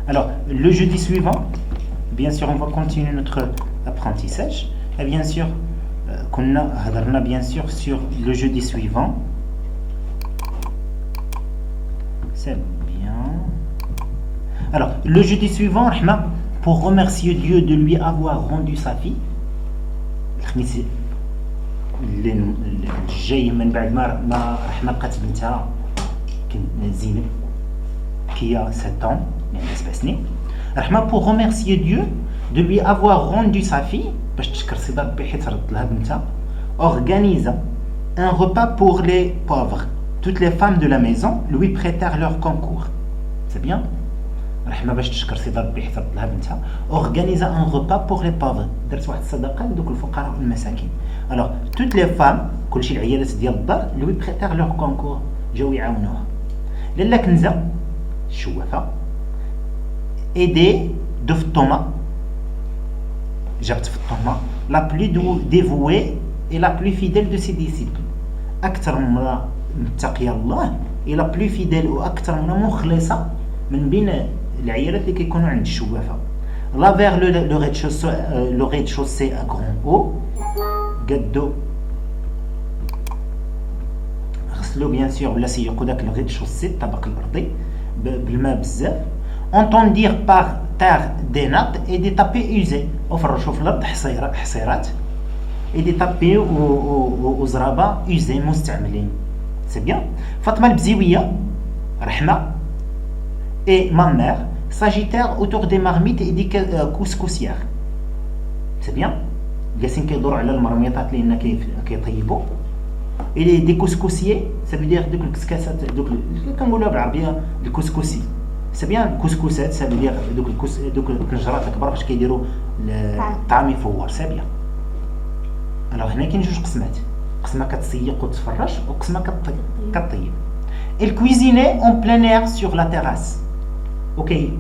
Alors, le jeudi suivant, bien sûr, on va continuer notre apprentissage. Et bien sûr, qu'on a bien sûr sur le jeudi suivant. C'est bien. Alors, le jeudi suivant, pour remercier Dieu de lui avoir rendu sa fille, الجاي من بعد ما رحمة بقات بنتها زينب qui a 7 ans, يعني 7 سنين. رحمة pour remercier Dieu de lui avoir rendu sa fille, باش تشكر سيدي ربي حيت رد لها بنتها, organise un repas pour les pauvres. Toutes les femmes de la maison lui prêtèrent leur concours. C'est bien. رحمة باش تشكر سيدي ربي حيت رد لها بنتها, organise un repas pour les pauvres. درت واحد الصدقة لدوك الفقراء والمساكين. Alors, toutes les femmes, كلشي العيالات ديال الدار, lui prêtèrent leur concours. جاو يعاونوها. لالا كنزة الشوافة aidée de Thomas, جابت في الطومة, la plus dévouée et la plus fidèle de ses disciples. أكثر مرة متقية الله et la plus fidèle وأكثر مرة مخلصة من بين العيالات اللي كيكونوا عند الشوافة. Là vers le rez-de-chaussée à grand haut, قدو غسلو بيان سور ولا سيقوا داك لو rez-de-chaussée الطابق الأرضي بالماء بزاف. Entendirent par terre des nattes et des tapis usés. وفرشوا في الأرض حصيرات et des tapis وزرابة usés مستعملين. C'est bien. Fatma البزيوية رحمة et ma mère s'agitèrent autour des marmites et des couscoussières. C'est bien. جالسين كيدوروا على المرميطات اللي هنا كيطيبوا. et des couscoussiers, ça veut dire دوك الكسكاسات, دوك كنقولوها بالعربيه الكسكسي. C'est bien. الكسكسات ça veut dire دوك الكنجرات الكبار باش كيديروا الطعام يفور. C'est bien. alors هنا كاين جوج قسمات, قسمه كتسيق وتفرش وقسمه كطيب. Elle cuisinait en plein air sur la terrasse.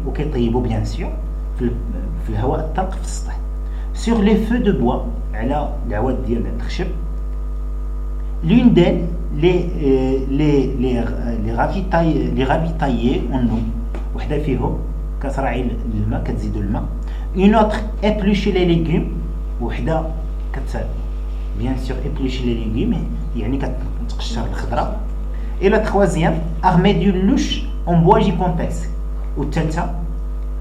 وكيطيبوا bien sûr في الهواء الطلق في السطح. Sur les feux de bois, على العواد ديال الخشب. L'une d'elles les ravitaillait en eau. وحده فيهم كتراعي الماء, كتزيدوا الماء. Une autre épluchait les légumes. وحده bien sûr éplucher les légumes, يعني كتقشر الخضره. Et la troisième armée d'une louche en bois gigantesque. والثالثه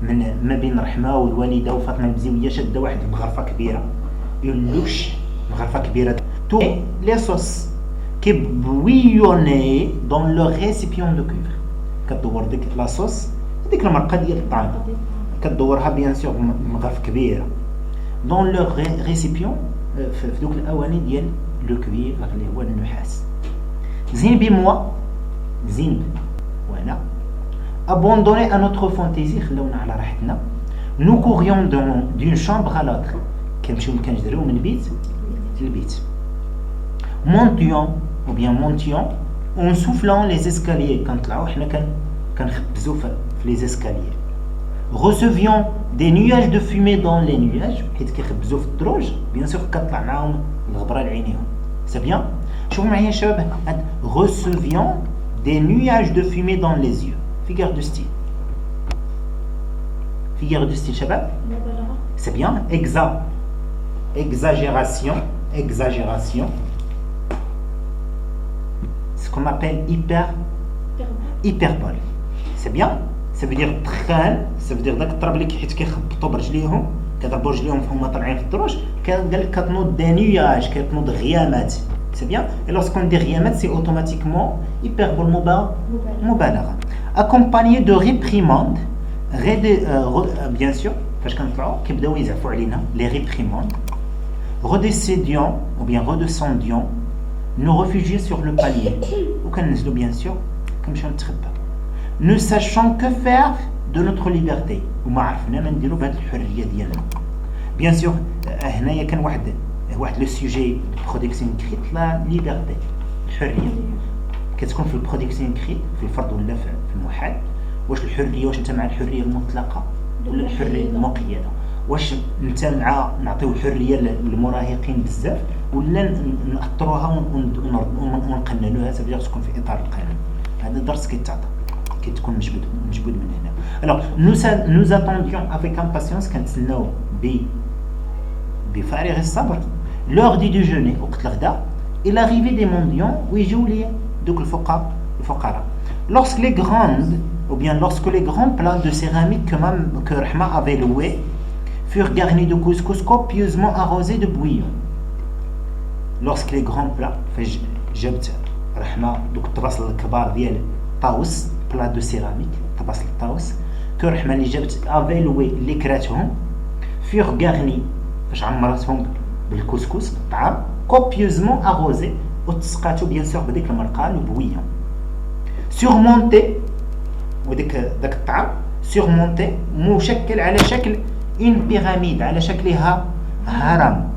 من ما بين رحمه والوالده وفاطمه البزيويه شاده واحد المغرفه كبيره, une louche, مغرفه كبيره. Tous les sauces qui bouillonnaient dans le récipient de cuivre. كتدور ديك لا صوص, ديك المرقه ديال الطعام كتدورها بيان سور مغرفه كبيره dans le récipient, في دوك الاواني ديال لو كوير اللي هو النحاس. زين بموا, زين وانا abandonné à notre fantaisie, خلونا على راحتنا. Nous courions d'une chambre à l'autre. كنمشيو كنجريو من بيت لبيت. Montions ou bien montions en soufflant les escaliers. كنطلعوا حنا كنخبزوا في les escaliers. Recevions des nuages de fumée dans les nuages, حيت كيخبزوا في الدروج bien sûr كطلع معاهم الغبره لعينيهم. C'est bien. شوفوا معايا شباب, recevions des nuages de fumée dans les yeux. Figure de style. Figure de style, شباب. C'est bien. Exagération. Ce qu'on appelle hyperbole. C'est bien. Ça veut dire traîne. Ça veut dire داك الضرب اللي حيت كيخبطوا برجليهم, كيضربوا رجليهم فهم طالعين في الدروج, قال لك كتنوض des nuages, كتنوض غيامات. C'est bien. Et lorsqu'on dit غيامات, c'est automatiquement hyperbole مبالغه. Accompagné de réprimandes, bien sûr, فاش كنطلعوا كيبداو يزعفوا علينا les réprimandes. Redescendions ou bien redescendions, nous réfugier sur le palier. وكننزلوا bien sûr كنمشيو نتخبى. Ne sachant que faire de notre liberté. وما عرفنا ما نديروا بهذه الحريه ديالنا. Bien sûr هنايا كان واحد لو سوجي برودكسيون كريت, لا ليبرتي, الحريه. كتكون في البرودكسيون كريت في الفرد ولا في المحال. واش الحريه, واش انت مع الحريه المطلقه ولا الحريه المقيده؟ واش انت مع نعطيو الحريه للمراهقين بزاف ولا نأطروها ونقننوها؟ تبدا تكون في اطار القانون. هذا درس كيتعطى. كي تكون مجبود من هنا. Alors nous attendions avec impatience كنتسناو بفارغ الصبر l'heure du déjeuner وقت الغداء et l'arrivée des mendiants ويجيو لي دوك الفقراء. Lorsque les grands plats de céramique que Rahma avait loués furent garnis de couscous copieusement arrosés de bouillon. Lorsque les grands plats جبت رحمة دوك الطباصل الكبار ديال طاوس بلا دو سيراميك طباصل الطاوس كو رحمة اللي جبت افيلوي اللي كراتهم فيغ غارني فاش عمرتهم بالكسكس الطعام كوبيوزمون اغوزي وتسقاتو بيان سور بديك المرقه لو بويون سورمونتي وديك داك الطعام سورمونتي مشكل على شكل اون بيراميد على شكلها هرم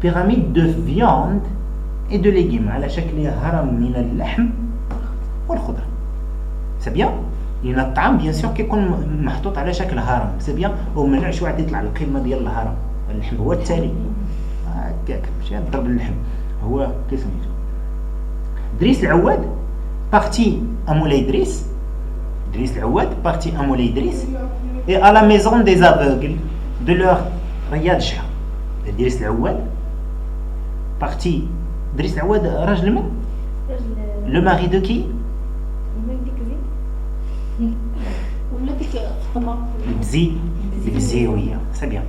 بيراميد دو فياند et de légumes على شكل هرم من اللحم والخضر. سي بيان لان الطعام بيان سور كيكون محطوط على شكل هرم. سي بيان ومنع شي واحد يطلع القمه ديال الهرم. اللحم هو التالي هكاك ماشي ضرب اللحم هو كيسميتو دريس العواد بارتي امولاي دريس العواد بارتي امولاي دريس et à la maison des aveugles de leur رياض شحا. دريس العواد بارتي دريس العواد راجل من؟ لو ماري دو كي؟ ولا ديك فاطمه البزيويه. سي بيان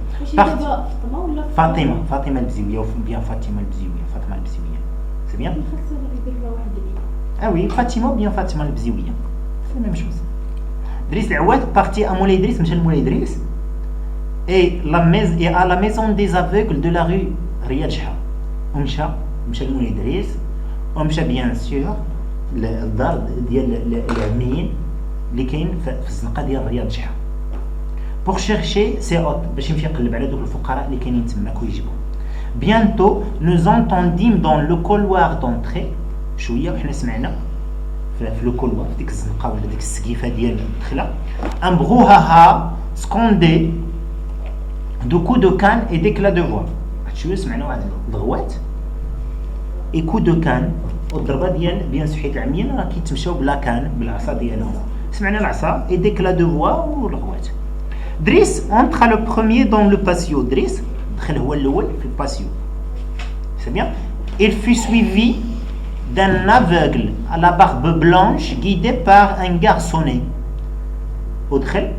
فاطمه البزيويه بيان فاطمه البزيويه. سي بيان وي فاطمه بيان فاطمه البزيويه سي ميم شوز. دريس العواد بارتي ا مولاي دريس مشى لمولاي دريس et à la maison des aveugles de la rue رياض شحا ومشى لمولاي دريس ومشى بيان سور للدار ديال العميين اللي كاين في الزنقه ديال رياض شحا بور شيرشي سي اوت باش يمشي يقلب على دوك الفقراء اللي كاينين تماك ويجيبهم. بيانتو nous entendîmes dans le couloir d'entrée شويه وحنا سمعنا في لو كولوار في ديك الزنقه ولا ديك السقيفه ديال الدخله ان بروهاها سكوندي دو كو دو كان اي ديكلا دو فوا. شويه سمعنا واحد الضغوات اي كو دو كان والضربه ديال بيان سور حيت العميين راه كيتمشاو بلا كان بالعصا ديالهم. سمعنا العصا اي ديكلا دو فوا والغوات. دريس انتر لو بروميير دون لو باسيو. دريس دخل هو الاول في الباسيو. سي بيان. il fut suivi d'un aveugle à la barbe blanche guidé par un garçonnet. ودخل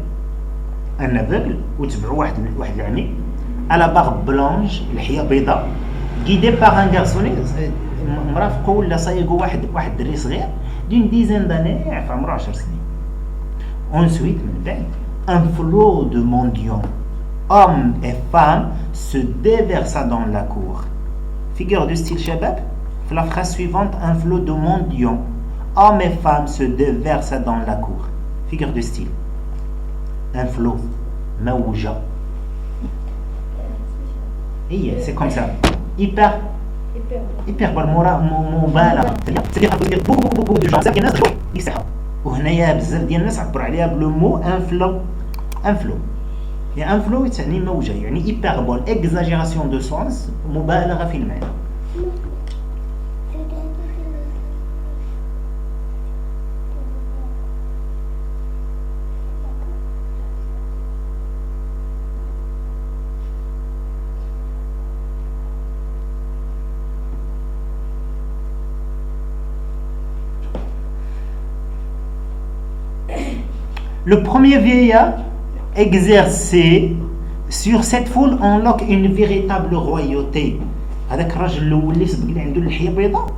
ان aveugle وتبعو واحد العمي à la barbe blanche الحيه بيضاء guidé par un garçonnet مرافقو ولا صايقو واحد الدري صغير دون ديزين داني في عمره 10 سنين. ensuite من بعد un flot de mendiants hommes et femmes se déversa dans la cour. figure de style شباب في la phrase suivante un flot de mendiants hommes et femmes se déversa dans la cour. figure de style un flot موجة هي c'est comme ça hyper مبالغه. c'est-à-dire beaucoup de gens الناس يسحوا وهنايا بزاف ديال الناس عبروا عليها بلو مو ان فلو يعني ان فلو تعني موجه يعني hyperbole exagération de sens مبالغه في المعنى. Le premier vieillard exerçait sur cette foule en loque une véritable royauté. هذاك الراجل الاول اللي سبق لي عنده اللحيه بيضاء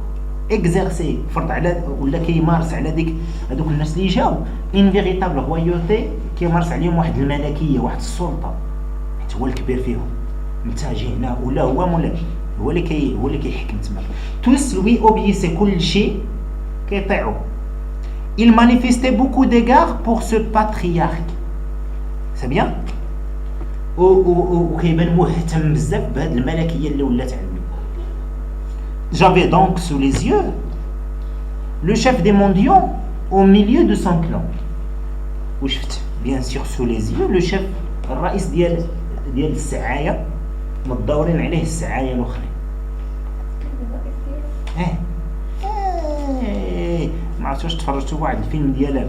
اكزيرسي فرض على ولا كيمارس على هذوك الناس اللي جاو ان فيريتابل رويوتي كيمارس عليهم واحد الملكيه واحد السلطه حيت هو الكبير فيهم انت جي هنا ولا هو مولاي هو اللي كيحكم تماك. توس لوي اوبيسي كل شيء كيطيعوا. Il manifestait beaucoup d'égards pour ce patriarche. C'est bien. وكيبان مهتم بزاف بهاد الملكيه اللي ولات عنده. J'avais donc sous les yeux le chef des mendiants au milieu de son clan. وشفت bien sûr sous les yeux le chef الرئيس ديال السعايه مدورين عليه السعايه الاخرين. ما عرفتش واش تفرجتوا واحد الفيلم ديال